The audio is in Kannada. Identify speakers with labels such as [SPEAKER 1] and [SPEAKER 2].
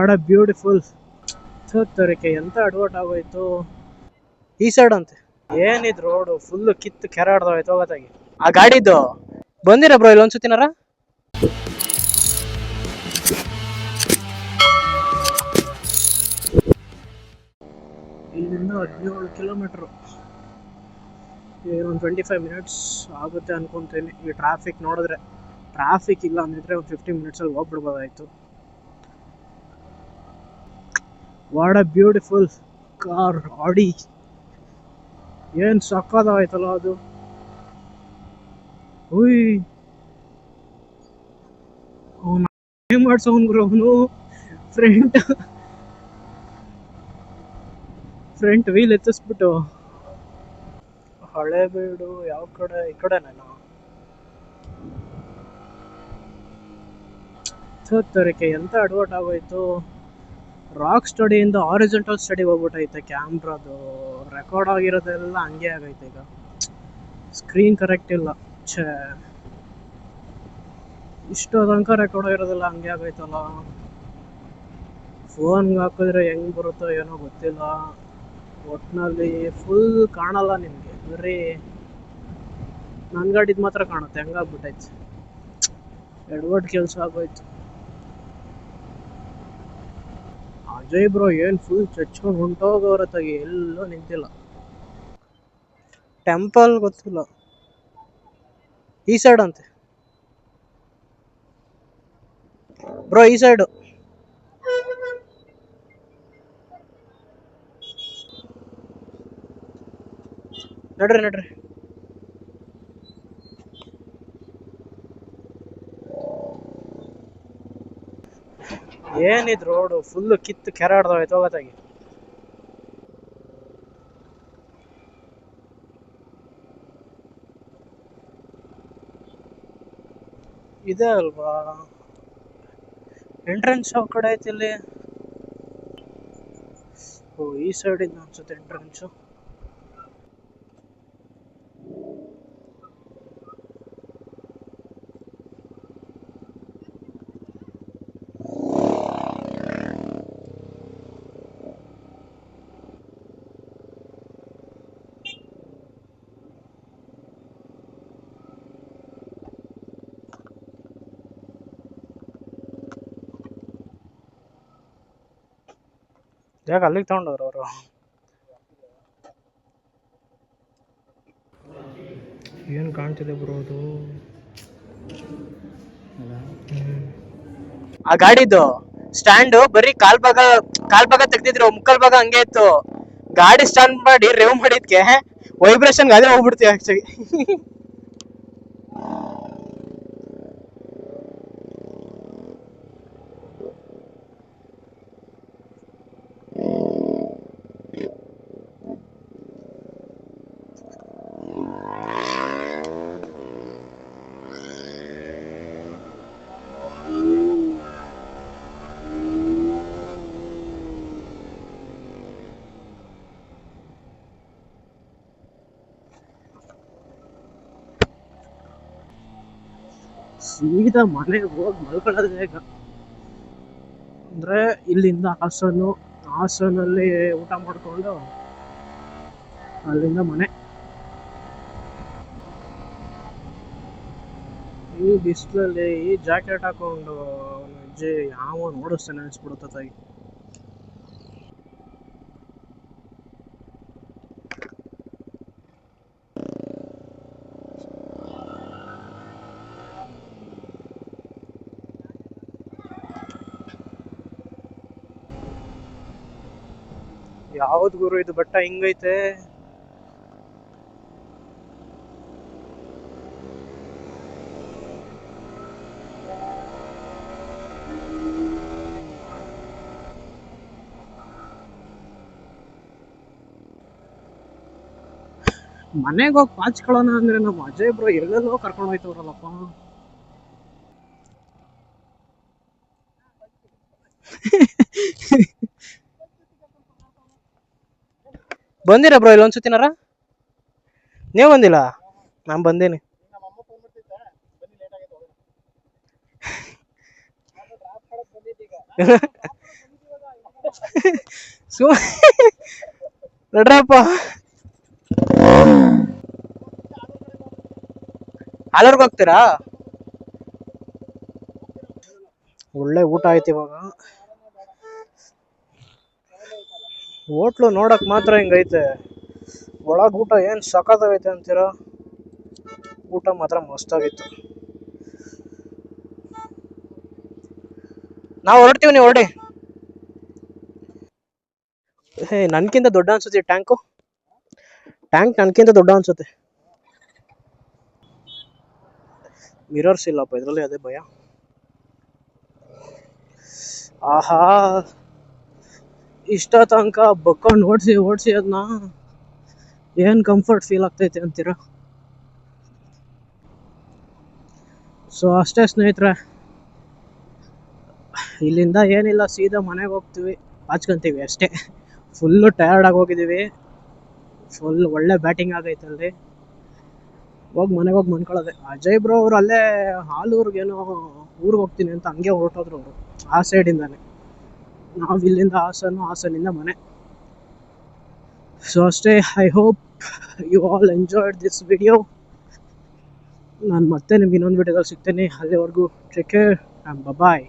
[SPEAKER 1] ವಾಟ್ ಅ ಬ್ಯೂಟಿಫುಲ್ ತೋರಿಕೆ ಎಂತ ಅಡ್ವರ್ಟ್ ಆಗೋಯ್ತು ಈ ಸೈಡ್ ಅಂತೆ. ಏನಿದ್ ರೋಡು ಫುಲ್ ಕಿತ್ತು ಕೆರಾಡ್ದೋಯ್ತು ಹೋಗತ್ತಾಗಿ. ಆ ಗಾಡಿದ್ದು ಬಂದಿರ ಬ್ರೋ ಇಲ್ಲಿ ಒಂದ್ಸತಿನಾರ? ಇಲ್ಲಿಂದ 17 ಕಿಲೋಮೀಟ್ರು, ಒಂದು 25 ಮಿನಿಟ್ಸ್ ಆಗುತ್ತೆ ಅನ್ಕೊಂತೀನಿ. ಈ ಟ್ರಾಫಿಕ್ ನೋಡಿದ್ರೆ, ಟ್ರಾಫಿಕ್ ಇಲ್ಲ ಅಂದಿದ್ರೆ ಒಂದು 15 ಮಿನಿಟ್ಸಲ್ಲಿ ಹೋಗ್ಬಿಡ್ಬೋದಾಯ್ತು. ವಾಟ್ ಅ ಬ್ಯೂಟಿಫುಲ್ ಕಾರ್ ಆಡಿ, ಏನ್ ಸಕ್ಕತ್ತಾಯ್ತಲ್ಲ ಅದು. ಉಯ್ ಅವನು ಏನ್ ಮಾಡ್ಸೋನ್ ಗುರು ಅವನು. Front wheel ಎತ್ತಿಸ್ಬಿಟ್ಟು. ಹಳೇಬೀಡು ಯಾವ ಕಡೆ? ಈ ಕಡೆ ನಾನು ತೋರಿಕೆ ಎಂತ ಅಡ್ವರ್ಟ್ ಆಗೋಯ್ತು. ರಾಕ್ ಸ್ಟಡಿಯಿಂದ ಆರಿಜೆಂಟಲ್ ಸ್ಟಡಿ ಹೋಗ್ಬಿಟ್ಟೈತೆ. ಕ್ಯಾಮ್ರಾದು ರೆಕಾರ್ಡ್ ಆಗಿರೋದೆಲ್ಲ ಹಂಗೆ ಆಗೈತೆ. ಈಗ ಸ್ಕ್ರೀನ್ ಕರೆಕ್ಟ್ ಇಲ್ಲ. ಛೇ, ಇಷ್ಟು ತನಕ ರೆಕಾರ್ಡ್ ಆಗಿರೋದೆಲ್ಲ ಹಂಗೆ ಆಗೈತಲ್ಲ. ಫೋನ್ಗೆ ಹಾಕಿದ್ರೆ ಹೆಂಗ್ ಬರುತ್ತೋ ಏನೋ ಗೊತ್ತಿಲ್ಲ. ಒಟ್ಟಿನಲ್ಲಿ ಫುಲ್ ಕಾಣಲ್ಲ ನಿಮಗೆ, ಬರೀ ನನ್ನ ಗಾಡಿದ್ ಮಾತ್ರ ಕಾಣುತ್ತೆ. ಹೆಂಗಾಗ್ಬಿಟ್ಟೈತೆ, ಎಡ್ವರ್ಡ್ ಕೆಲಸ ಆಗೋಯ್ತು. ಅಜಯ್ ಬ್ರೋ ಏನ್ ಫುಲ್ ಚಚ್ಕೊಂಡು ಹೊಂಟೋಗೋರತ್ತಾಗಿ, ಎಲ್ಲೂ ನಿಂತಿಲ್ಲ. ಟೆಂಪಲ್ ಗೊತ್ತಿಲ್ಲ, ಈ ಸೈಡ್ ಅಂತೆ ಬ್ರೋ, ಈ ಸೈಡು. ನಡ್ರಿ ನಡ್ರಿ. ಏನಿದ್ ರೋಡು ಫುಲ್ ಕಿತ್ತು ಕೆರಾಡ್ದೋಯ್ತು ಹೋಗತ್ತಾಗಿ. ಇದೆ ಅಲ್ವಾ ಎಂಟ್ರೆನ್ಸ್? ಯಾವ ಕಡೆ ಐತಿ ಇಲ್ಲಿ? ಓ, ಈ ಸೈಡ್ ಇಂದ ಅನ್ಸುತ್ತೆ ಎಂಟ್ರೆನ್ಸು. ಯಾಕೆ ಅಲ್ಲಿಗೆ ತಗೊಂಡವ್ರು ಅವರು? ಏನು ಕಾಣ್ತಿದೆ ಬ್ರೋ ಅದು? ಆ ಗಾಡಿದು ಸ್ಟ್ಯಾಂಡ್ ಬರೀ ಕಾಲ್ ಭಾಗ ತೆಗ್ದಿದ್ರು, ಮುಕ್ಕಲ್ ಭಾಗ ಹಂಗೆ ಇತ್ತು. ಗಾಡಿ ಸ್ಟಾರ್ಟ್ ಮಾಡಿ ರೇವ್ ಮಾಡಿದ್ಕೆ ವೈಬ್ರೇಷನ್ ಗಾಡಿ ಹೋಗ್ಬಿಡ್ತೀವಿ ಆಕ್ಚುಲಿ. ಸೀದಾ ಮನೆಗೆ ಹೋಗಿ ಮಲ್ಕೊಳ್ಳೋದು ಬೇಗ. ಅಂದ್ರೆ ಇಲ್ಲಿಂದ ಹಾಸನಲ್ಲಿ ಊಟ ಮಾಡ್ಕೊಂಡು ಅಲ್ಲಿಂದ ಮನೆ. ಈ ಬಿಸಿಲಲ್ಲಿ ಈ ಜಾಕೆಟ್ ಹಾಕೊಂಡು ಅಜ್ಜಿ ಯಾವ ನೋಡಿಸ್ತಾನೆ ಅನ್ಸ್ಬಿಡುತ್ತೆ. ಯಾವ್ದು ಗುರು ಇದು ಬೆಟ್ಟ ಹಿಂಗೈತೆ? ಮನೆಗೆ ಹೋಗಿ ಪಾಚ್ಕೊಳ್ಳೋಣ ಅಂದ್ರೆ ನಮ್ಮ ಅಜಯ್ ಬ್ರೋ ಎಲ್ಲೆಲ್ಲೋ ಕರ್ಕೊಂಡು ಹೋಯ್ತವ್ರಲ್ಲಪ್ಪ. ಬಂದಿರ ಬ್ರೋ ಇಲ್ಲಿ ಒಂದ್ಸತಿನಾರ? ನೀವು ಬಂದಿಲ್ಲ? ನಾನು ಬಂದೀನಿ. ಸು ನಡ್ರಪ್ಪ. ಹಾಲೂರ್ಗೆ ಹೋಗ್ತೀರಾ? ಒಳ್ಳೆ ಊಟ ಆಯ್ತು ಇವಾಗ. ಹೋಟ್ಲು ನೋಡಕ್ ಮಾತ್ರ ಹಿಂಗೈತೆ, ಒಳಗ್ ಊಟ ಏನ್ ಸಖತ್ತಾಗೈತೆ ಅಂತೀರಾ. ಊಟ ಮಾತ್ರ ಮಸ್ತಾಗಿತ್ತು. ನಾವು ಹೊರಡ್ತೀವಿ, ನೀವು ಹೊರಡಿ. ಹೇ, ನನ್ಕಿಂತ ದೊಡ್ಡ ಅನ್ಸುತ್ತೆ ಟ್ಯಾಂಕ್ ನನ್ಕಿಂತ ದೊಡ್ಡ ಅನ್ಸುತ್ತೆ. ಮಿರರ್ಸ್ ಇಲ್ಲಪ್ಪ ಇದ್ರಲ್ಲಿ, ಅದೇ ಭಯ. ಆಹಾ, ಇಷ್ಟ ತನಕ ಬಕ್ಕೊಂಡು ಓಡಿಸಿ ಅದನ್ನ ಏನ್ ಕಂಫರ್ಟ್ ಫೀಲ್ ಆಗ್ತೈತೆ ಅಂತೀರಾ. ಸೊ ಅಷ್ಟೇ ಸ್ನೇಹಿತರೆ, ಇಲ್ಲಿಂದ ಏನಿಲ್ಲ, ಸೀದಾ ಮನೆಗೆ ಹೋಗ್ತೀವಿ, ಬಾಚ್ಕೊಂತೀವಿ ಅಷ್ಟೇ. ಫುಲ್ಲು ಟಯರ್ಡ್ ಆಗಿ ಹೋಗಿದ್ದೀವಿ, ಫುಲ್ ಒಳ್ಳೆ ಬ್ಯಾಟಿಂಗ್ ಆಗೈತೆ ಅಲ್ಲಿ. ಹೋಗಿ ಮನೆಗೆ ಹೋಗಿ ಮನ್ಕೊಳ್ಳೋದೆ. ಅಜಯ್ ಬ್ರೋ ಅವರು ಅಲ್ಲೇ ಹಾಲೂರ್ಗೇನೋ ಊರಿಗೆ ಹೋಗ್ತೀನಿ ಅಂತ ಹಂಗೆ ಹೊರಟೋದ್ರು ಅವರು, ಆ ಸೈಡಿಂದಾನೆ. ನಾವು ಇಲ್ಲಿಂದ ಹಾಸನಿಂದ ಮನೆ. ಸೊ ಅಷ್ಟೇ. I hope you all enjoyed this video. ನಾನು ಮತ್ತೆ ನಿಮ್ಗೆ ಇನ್ನೊಂದು ವಿಡಿಯೋದಲ್ಲಿ ಸಿಗ್ತೇನೆ. ಅಲ್ಲಿವರೆಗೂ ಟೇಕ್ ಕೇರ್ ಆ್ಯಂಡ್ ಬಾಯ್.